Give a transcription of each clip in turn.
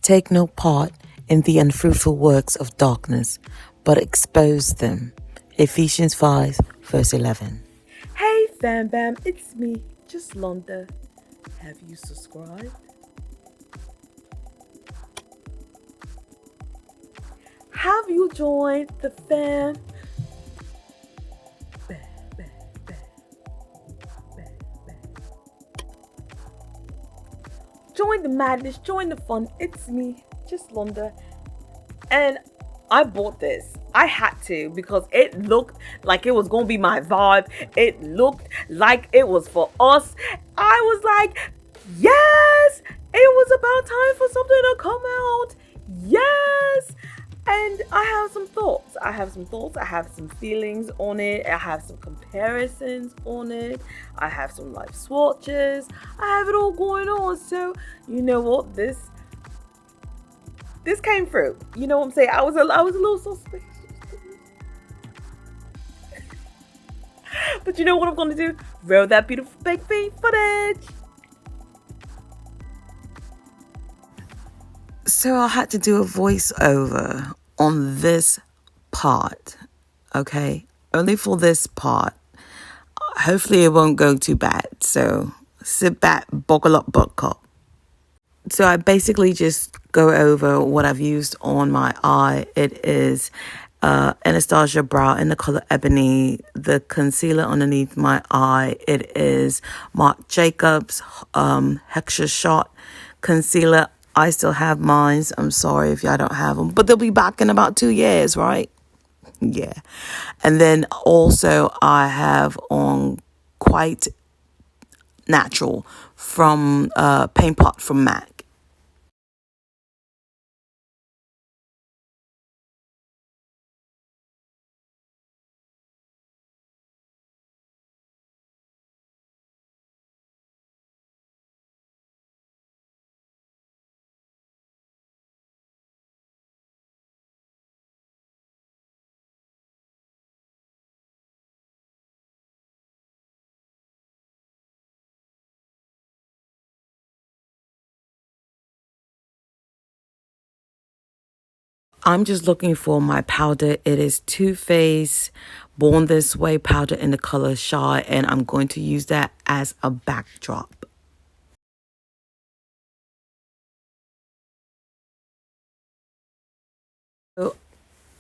take no part in the unfruitful works of darkness, but expose them. Ephesians 5, verse 11. Hey fam bam, it's me, Juslonda. Have you subscribed? Have you joined the fam? Join the madness, join the fun. It's me, Juslonda. And I bought this. I had to because it looked like it was going to be my vibe. It looked like it was for us. I was like, yes, it was about time for something to come out. Yes. And I have some thoughts. I have some feelings on it. I have some comparisons on it. I have some live swatches. I have it all going on. So, you know what? This came through. You know what I'm saying? I was a little suspicious. But you know what I'm going to do? Roll that beautiful fake footage. So I had to do a voiceover on this part, okay? Only for this part. Hopefully it won't go too bad. So sit back, buckle up, buttercup. So I basically just go over what I've used on my eye. It is Anastasia Brow in the color Ebony. The concealer underneath my eye. It is Marc Jacobs Hexa Shot concealer. I still have mine. I'm sorry if y'all don't have them, but they'll be back in about 2 years, right? Yeah. And then also I have on Quite Natural from Paint Pot from MAC. I'm just looking for my powder. It is Too Faced Born This Way powder in the color Shy, and I'm going to use that as a backdrop. So,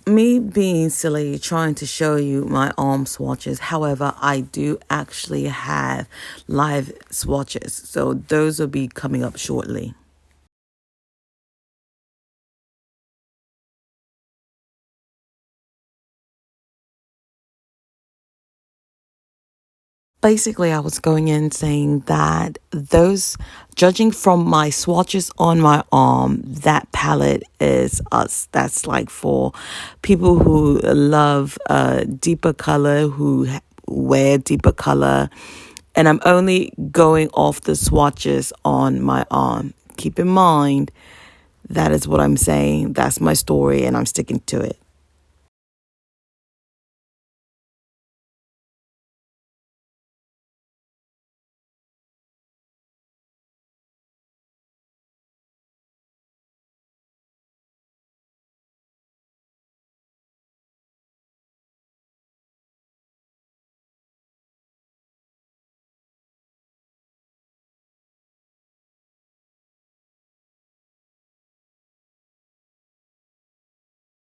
me being silly, trying to show you my arm swatches. However, I do actually have live swatches, so those will be coming up shortly. Basically, I was going in saying that those, judging from my swatches on my arm, that palette is us. That's like for people who love deeper color, who wear deeper color. And I'm only going off the swatches on my arm. Keep in mind, that is what I'm saying. That's my story, and I'm sticking to it.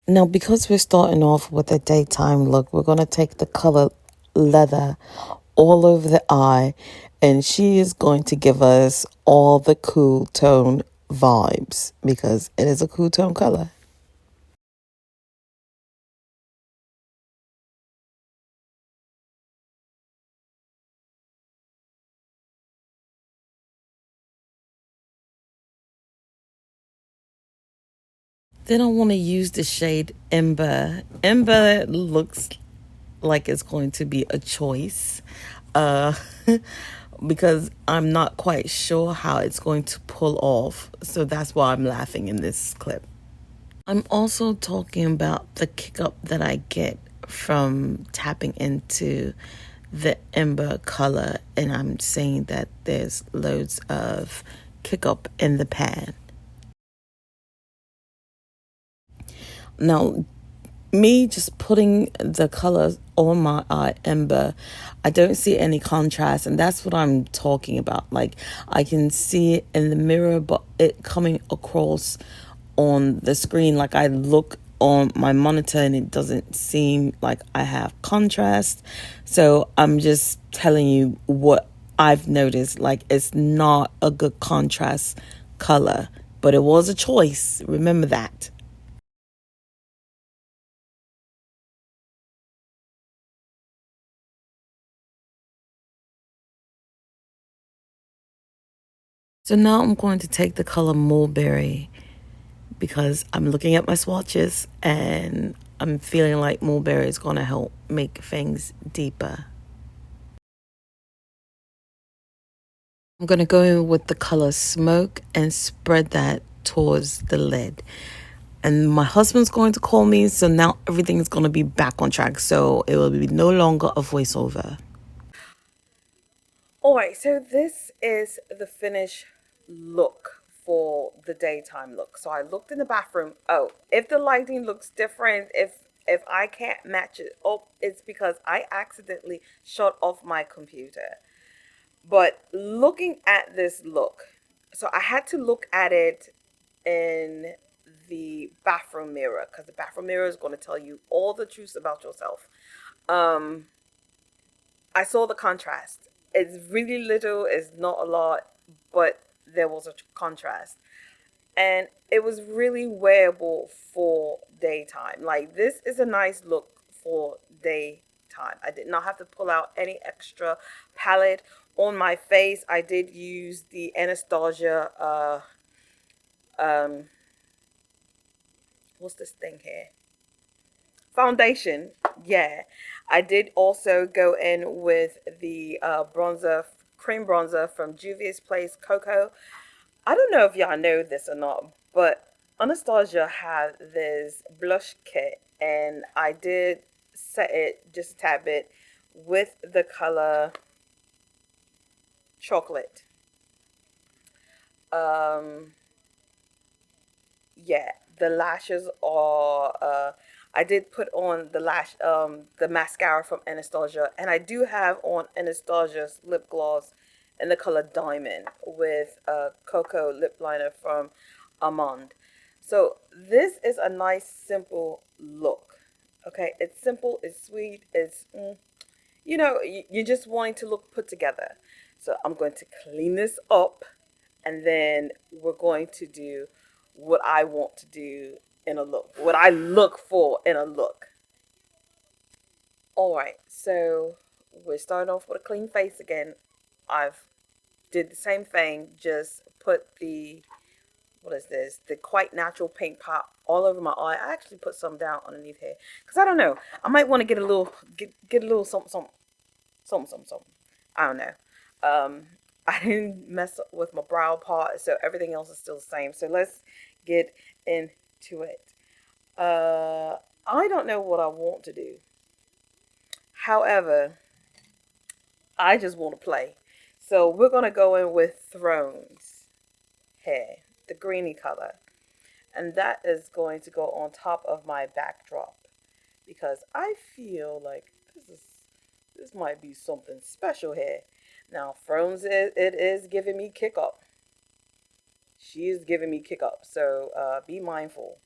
Now, because we're starting off with a daytime look, we're going to take the color Leather all over the eye, and she is going to give us all the cool tone vibes because it is a cool tone color. Then I want to use the shade Ember. Ember looks like it's going to be a choice because I'm not quite sure how it's going to pull off. So that's why I'm laughing in this clip. I'm also talking about the kick up that I get from tapping into the Ember color, and I'm saying that there's loads of kick up in the pan. Now, me just putting the color on my eye ember, I don't see any contrast, and that's what I'm talking about. Like, I can see it in the mirror, but it coming across on the screen, like I look on my monitor and it doesn't seem like I have contrast. So I'm just telling you what I've noticed. Like, it's not a good contrast color, but it was a choice, remember that. So now I'm going to take the color Mulberry because I'm looking at my swatches and I'm feeling like Mulberry is going to help make things deeper. I'm going to go in with the color Smoke and spread that towards the lid. And my husband's going to call me, so now everything's going to be back on track. So it will be no longer a voiceover. All right, so this is the finished look for the daytime look. So I looked in the bathroom. Oh, if the lighting looks different, if I can't match it up, it's because I accidentally shut off my computer. But looking at this look, so I had to look at it in the bathroom mirror because the bathroom mirror is going to tell you all the truths about yourself. Um, I saw the contrast. It's really little, it's not a lot, but there was a contrast. And it was really wearable for daytime. Like, this is a nice look for daytime. I did not have to pull out any extra palette on my face. I did use the Anastasia um what's this thing here? Foundation. Yeah. I did also go in with the bronzer, cream bronzer from Juvia's Place Cocoa. I don't know if y'all know this or not, but Anastasia had this blush kit, and I did set it just a tad bit with the color chocolate. Um, yeah, the lashes are. I did put on the mascara from Anastasia, and I do have on Anastasia's lip gloss in the color Diamond with a cocoa lip liner from Amand. So this is a nice simple look. Okay, it's simple, it's sweet, it's you're just wanting to look put together. So I'm going to clean this up, and then we're going to do what I want to do in a look, what I look for in a look. All right, so we're starting off with a clean face again. I've did the same thing, just put the what is this? The quite natural pink pop all over my eye. I actually put some down underneath here because I don't know. I might want to get a little get a little something. I don't know. Um, I didn't mess up with my brow part, so everything else is still the same. So let's get into it. Uh, I don't know what I want to do. However, I just want to play. So we're gonna go in with Thrones hair, the greeny color, and that is going to go on top of my backdrop because I feel like this might be something special here. Now, Thrones it is giving me kick up. She is giving me kick up, so be mindful.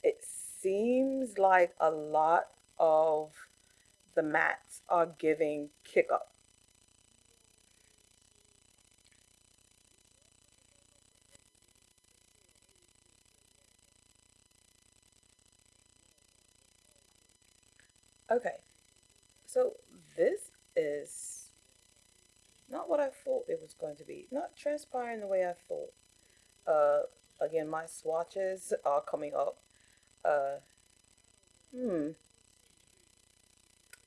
It seems like a lot of the mats are giving kick up. Okay, so this is not what I thought it was going to be. Not transpiring the way I thought. Uh, Again, my swatches are coming up. Uh, hmm,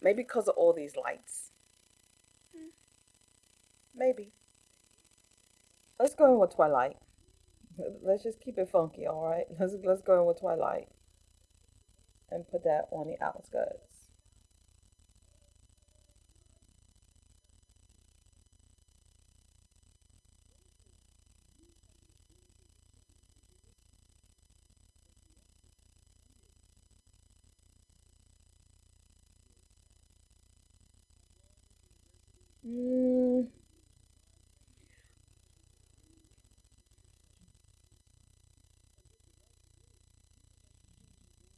maybe because of all these lights. Maybe. Let's go in with Twilight. Let's just keep it funky, all right? Let's go in with Twilight and put that on the outskirts.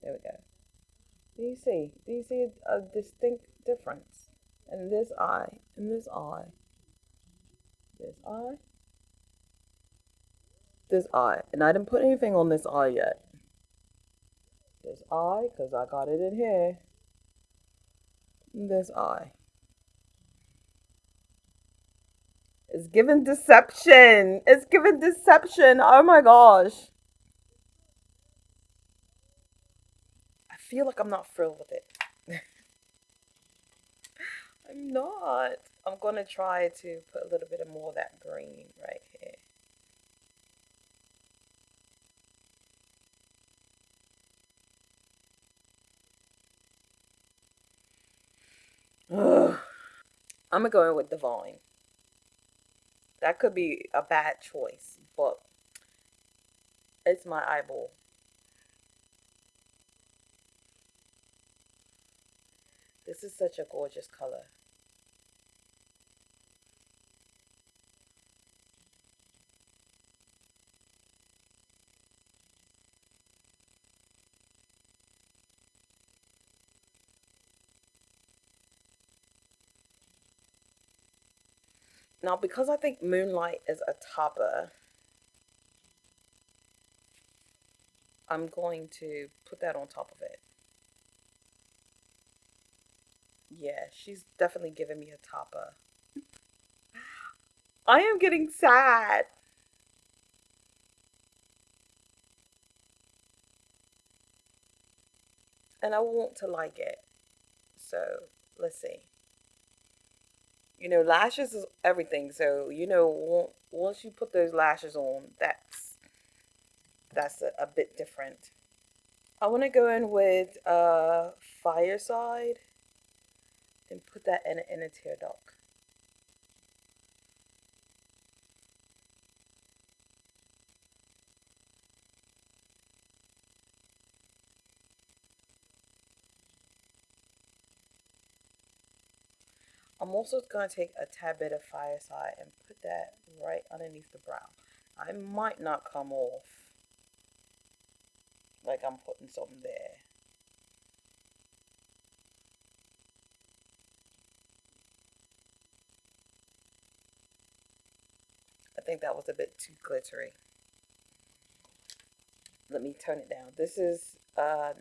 There we go. Do you see? Do you see a distinct difference? In this eye, in this eye, this eye, this eye. And I didn't put anything on this eye yet. This eye, because I got it in here. This eye. It's giving deception. It's giving deception. Oh my gosh. I feel like I'm not thrilled with it. I'm not. I'm going to try to put a little bit of more of that green right here. Ugh. I'm going to go in with Divine. That could be a bad choice, but it's my eyeball. This is such a gorgeous color. Now, because I think Moonlight is a topper, I'm going to put that on top of it. Yeah, she's definitely giving me a topper. I am getting sad. And I want to like it. So, let's see. You know, lashes is everything. So, you know, once you put those lashes on, that's a bit different. I want to go in with Fireside and put that in a tear duct. I'm also going to take a tad bit of Fireside and put that right underneath the brow. I might not come off like I'm putting something there. I think that was a bit too glittery. Let me tone it down. This is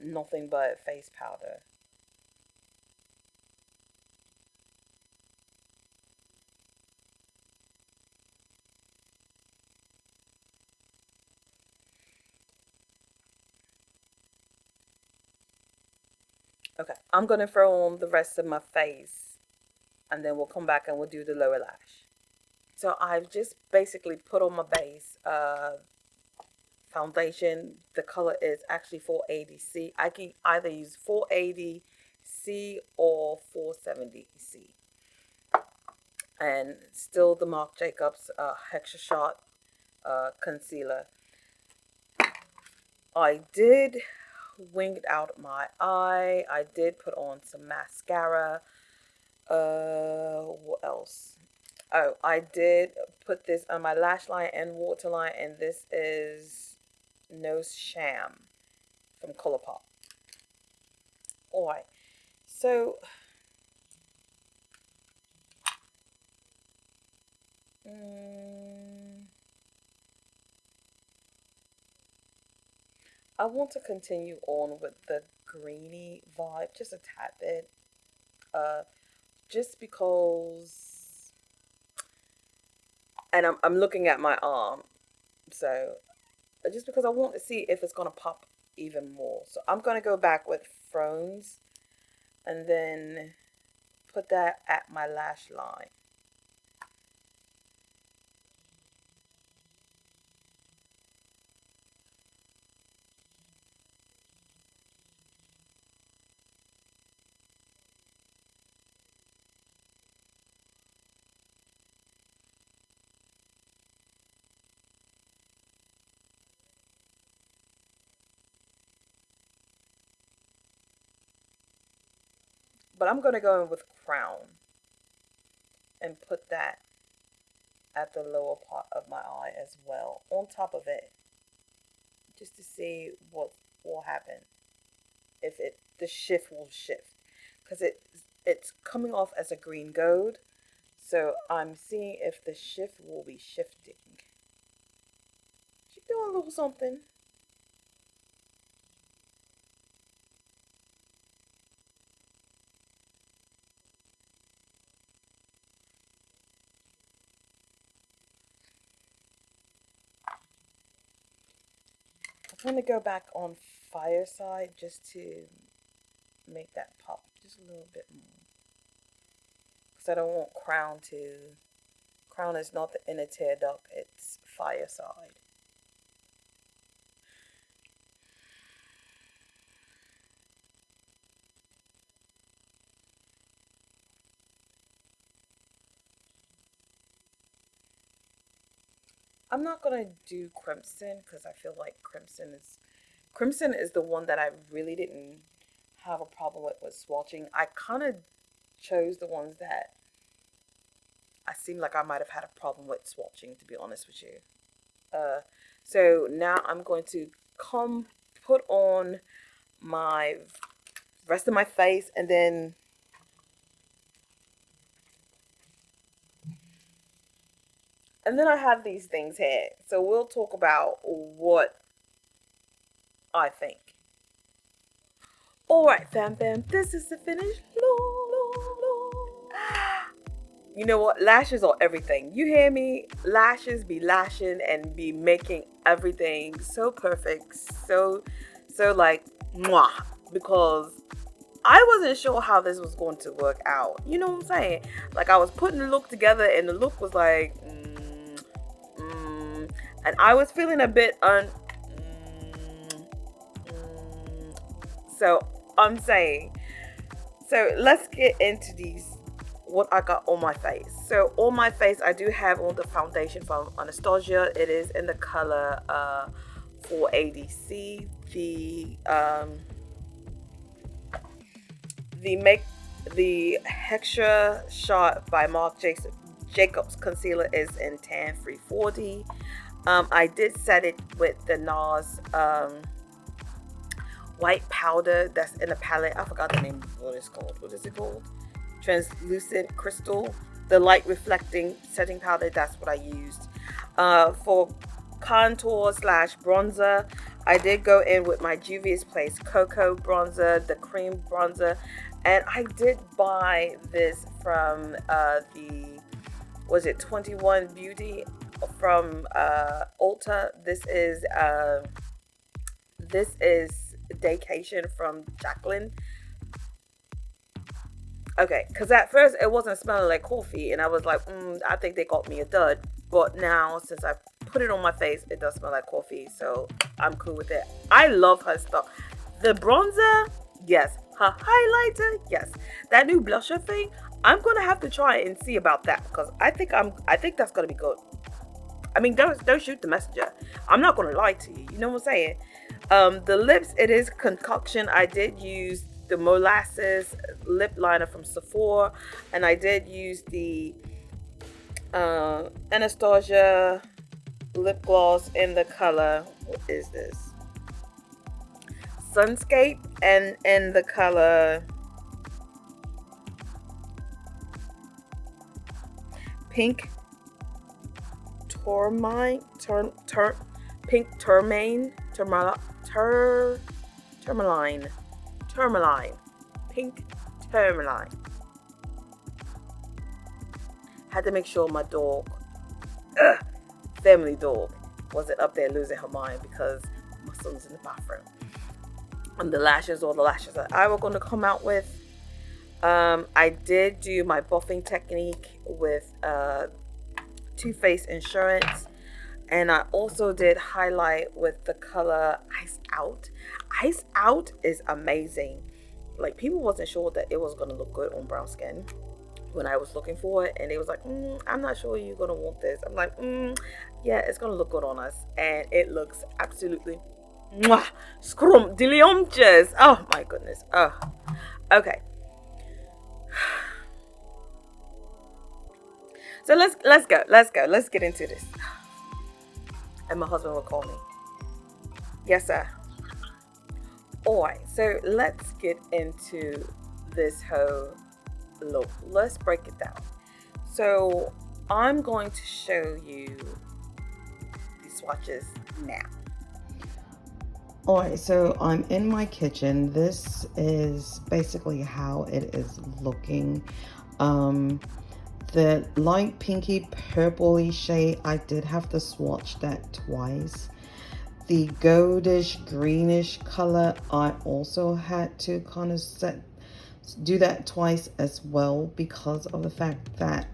nothing but face powder. Okay, I'm going to throw on the rest of my face and then we'll come back and we'll do the lower lash. So I've just basically put on my base foundation. The color is actually 480C. I can either use 480C or 470C. And still the Marc Jacobs Hexa Shot concealer. I did wing out my eye. I did put on some mascara. What else? Oh, I did put this on my lash line and waterline, and this is Nose Sham from Colourpop. Alright, so I want to continue on with the greeny vibe, just a tad bit. Just because, and I'm looking at my arm, so just because I want to see if it's gonna pop even more. So I'm gonna go back with Frones and then put that at my lash line. But I'm going to go in with Crown and put that at the lower part of my eye as well, on top of it, just to see what will happen. if the shift will shift, because it's coming off as a green gold. So I'm seeing if the shift will be shifting. She doing a little something. I'm going to go back on Fireside just to make that pop just a little bit more. Because I don't want Crown to... Crown is not the inner tear duct, it's Fireside. I'm not going to do Crimson because I feel like Crimson is the one that I really didn't have a problem with swatching. I kind of chose the ones that I seem like I might have had a problem with swatching, to be honest with you. So now I'm going to put on my rest of my face, and then I have these things here. So we'll talk about what I think. Alright, fam, this is the finished look. You know what? Lashes are everything. You hear me? Lashes be lashing and be making everything so perfect, so like mwah. Because I wasn't sure how this was going to work out. You know what I'm saying? Like, I was putting the look together and the look was like, and I was feeling a bit so I'm saying, so let's get into these, what I got on my face. So on my face, I do have on the foundation from Anastasia. It is in the color 4ADC. The Hextra Shot by Marc Jacobs concealer is in tan 340. I did set it with the Nars white powder that's in the palette. I forgot the name of what it's called. What is it called? Translucent Crystal. The light reflecting setting powder, that's what I used. For contour / bronzer, I did go in with my Juvia's Place Cocoa bronzer, the cream bronzer, and I did buy this from the, was it 21 Beauty from Ulta. This is Daycation from Jacqueline. Okay, because at first it wasn't smelling like coffee, and I was like, I think they got me a dud. But now, since I put it on my face, it does smell like coffee, so I'm cool with it. I love her stuff. The bronzer, yes. Her highlighter, yes. That new blusher thing, I'm gonna have to try and see about that, because I think that's gonna be good. I mean, don't shoot the messenger. I'm not gonna lie to you. You know what I'm saying? The lips, it is concoction. I did use the molasses lip liner from Sephora, and I did use the Anastasia lip gloss in the color, what is this, Sunscape, and in the color Pink Tourmaline, Pink Tourmaline, Pink Tourmaline. Had to make sure my dog, family dog, wasn't up there losing her mind because my son's in the bathroom. And the lashes that I was going to come out with. I did do my buffing technique with Too Faced Insurance, and I also did highlight with the color Ice Out. Ice Out is amazing. Like, people wasn't sure that it was going to look good on brown skin when I was looking for it, and they was like, I'm not sure you're going to want this. I'm like, yeah, it's going to look good on us, and it looks absolutely scrumptious. Oh my goodness. Oh, okay. So let's go. Let's get into this. And my husband will call me. Yes, sir. Alright, so let's get into this whole look. Let's break it down. So I'm going to show you the swatches now. Alright, so I'm in my kitchen. This is basically how it is looking. The light pinky purpley shade, I did have to swatch that twice. The goldish greenish color, I also had to kind of do that twice as well, because of the fact that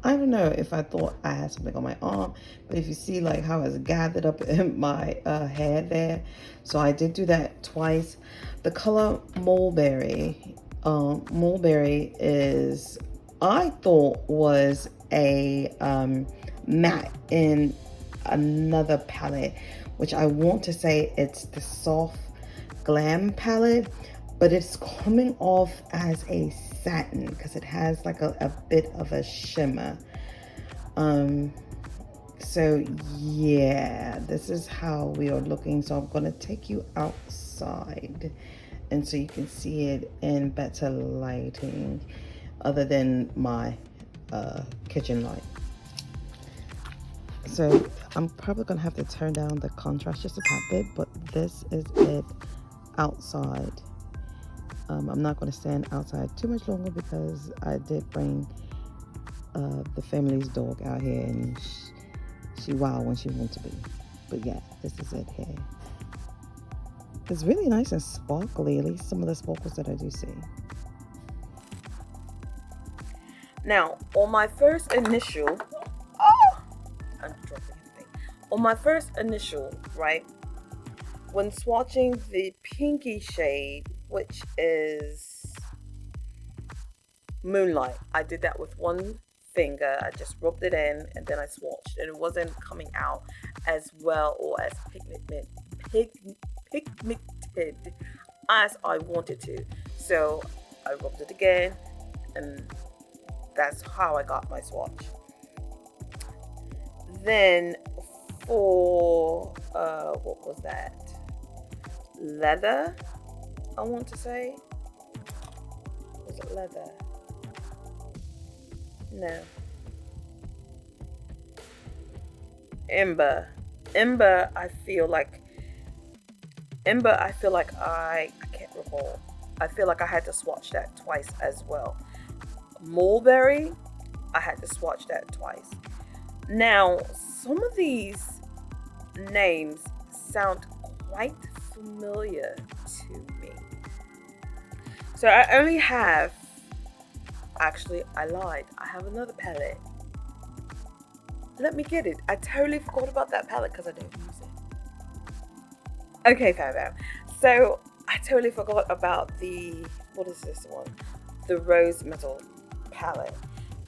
I don't know if I thought I had something on my arm, but if you see like how it's gathered up in my hair there, so I did do that twice. The color mulberry, mulberry is, I thought was a matte in another palette, which I want to say it's the Soft Glam palette, but it's coming off as a satin because it has like a bit of a shimmer. So yeah, this is how we are looking. So I'm gonna take you outside and so you can see it in better lighting other than my kitchen light. So I'm probably gonna have to turn down the contrast just a tad bit, but this is it outside. I'm not going to stand outside too much longer because I did bring the family's dog out here, and she wild when she wants to be. But yeah, this is it here. It's really nice and sparkly, at least some of the sparkles that I do see. Now, on my first initial, I'm dropping everything. On my first initial, right, when swatching the pinky shade, which is Moonlight, I did that with one finger. I just rubbed it in and then I swatched, and it wasn't coming out as well or as pigmented as I wanted to. So I rubbed it again, and that's how I got my swatch. Then for what was that? Leather, I want to say. Was it leather? No. Ember. I feel like I can't recall. I feel like I had to swatch that twice as well. Mulberry, I had to swatch that twice. Now, some of these names sound quite familiar to me. So I only have, actually I lied, I have another palette. Let me get it. I totally forgot about that palette because I don't use it. Okay, fam. So I totally forgot about the, what is this one? The Rose Metal palette.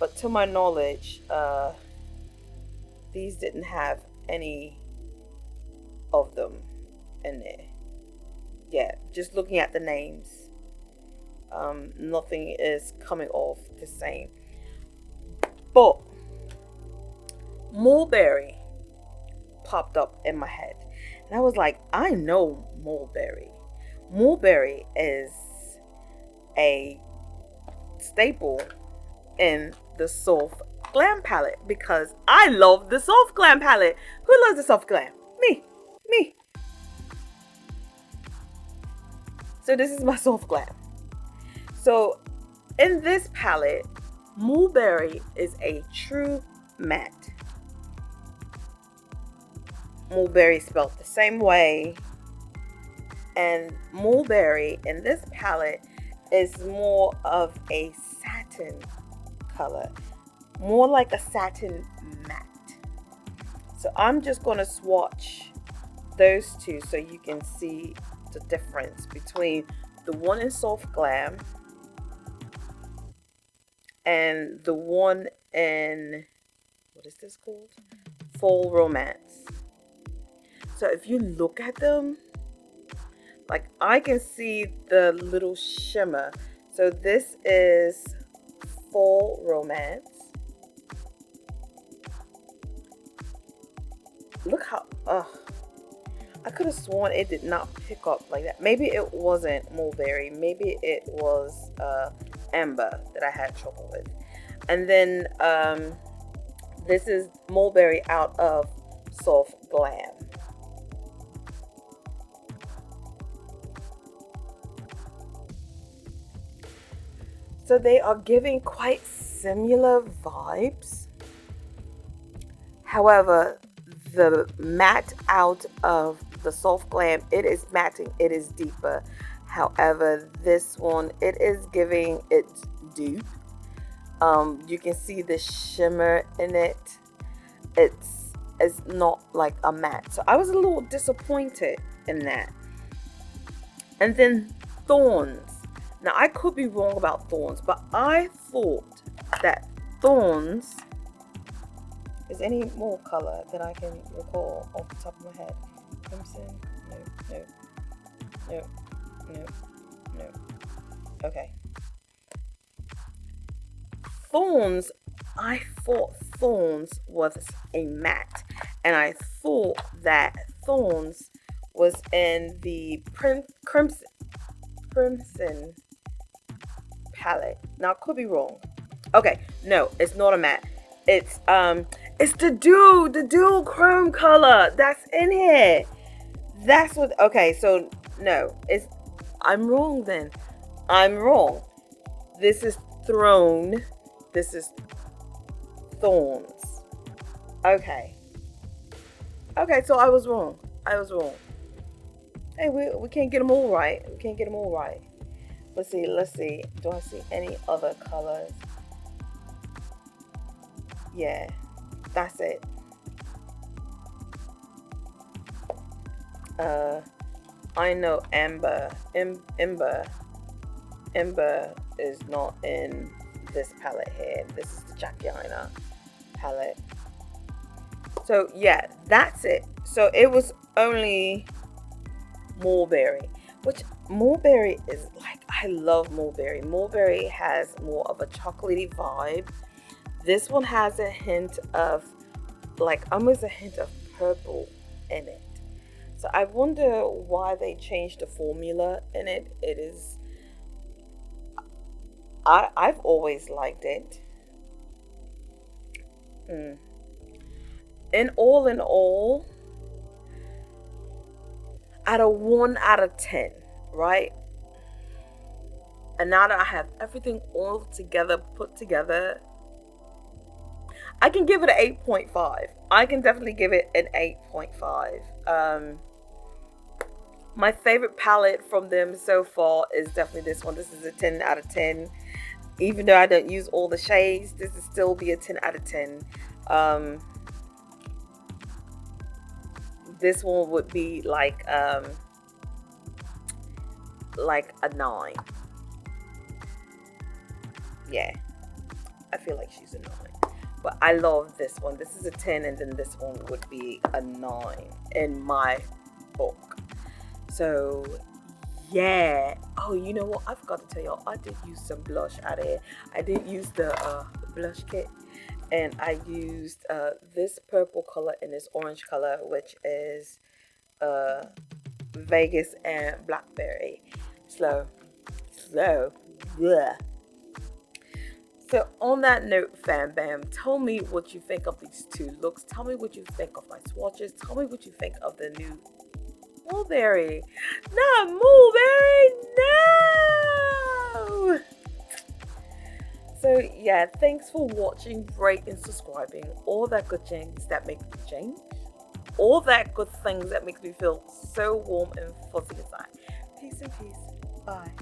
But to my knowledge, these didn't have any of them in there. Yeah, just looking at the names, nothing is coming off the same. But Mulberry popped up in my head, and I was like, I know Mulberry. Mulberry is a staple in the Soft Glam palette because I love the Soft Glam palette. Who loves the Soft Glam? Me. So this is my Soft Glam. So in this palette, Mulberry is a true matte. Mulberry spelled the same way, and Mulberry in this palette is more of a satin color, more like a satin matte. So I'm just going to swatch those two so you can see the difference between the one in Soft Glam and the one in, what is this called? Fall Romance. So if you look at them, like I can see the little shimmer. So this is Fall Romance. Look how, I could have sworn it did not pick up like that. Maybe it wasn't mulberry. Maybe it was amber that I had trouble with. And then this is mulberry out of Soft Glam. So they are giving quite similar vibes. However, the matte out of the Soft Glam, it is matting, it is deeper. However, this one, it is giving it dupe. You can see the shimmer in it. It's not like a matte. So I was a little disappointed in that. And then Thorns. Now I could be wrong about Thorns, but I thought that Thorns, is any more color that I can recall off the top of my head? Crimson? No. Okay. Thorns, I thought Thorns was a matte, and I thought that Thorns was in the crimson palette. Now I could be wrong. Okay, no, it's not a matte. It's the dual chrome color that's in here. That's what. Okay, so no, I'm wrong then. I'm wrong. This is Throne. This is Thorns. Okay. Okay, so I was wrong. Hey, we can't get them all right. Let's see. Do I see any other colors? Yeah, that's it. I know Ember is not in this palette here. This is the Jacquiana palette. So yeah, that's it. So it was only mulberry, which mulberry is like, I love mulberry. Mulberry has more of a chocolatey vibe. This one has a hint of like almost a hint of purple in it. So I wonder why they changed the formula in it. It is, I've always liked it. In all, at a 1 out of 10, right? And now that I have everything all together, put together, I can give it an 8.5. I can definitely give it an 8.5. My favorite palette from them so far is definitely this one. This is a 10 out of 10. Even though I don't use all the shades, this will still be a 10 out of 10. This one would be like a 9. Yeah, I feel like she's a 9. But I love this one. This is a 10, and then this one would be a 9 in my book. So yeah. Oh, you know what? I forgot to tell y'all, I did use some blush out of here. I did use the blush kit, and I used this purple color and this orange color, which is Vegas and Blackberry. Slow. Bleh. So on that note, fam bam, tell me what you think of these two looks. Tell me what you think of my swatches. Tell me what you think of the new mulberry. Not mulberry, no! So yeah, thanks for watching, rate and subscribing. All that good things that make me change. All that good things that makes me feel so warm and fuzzy inside. Peace and peace. Bye.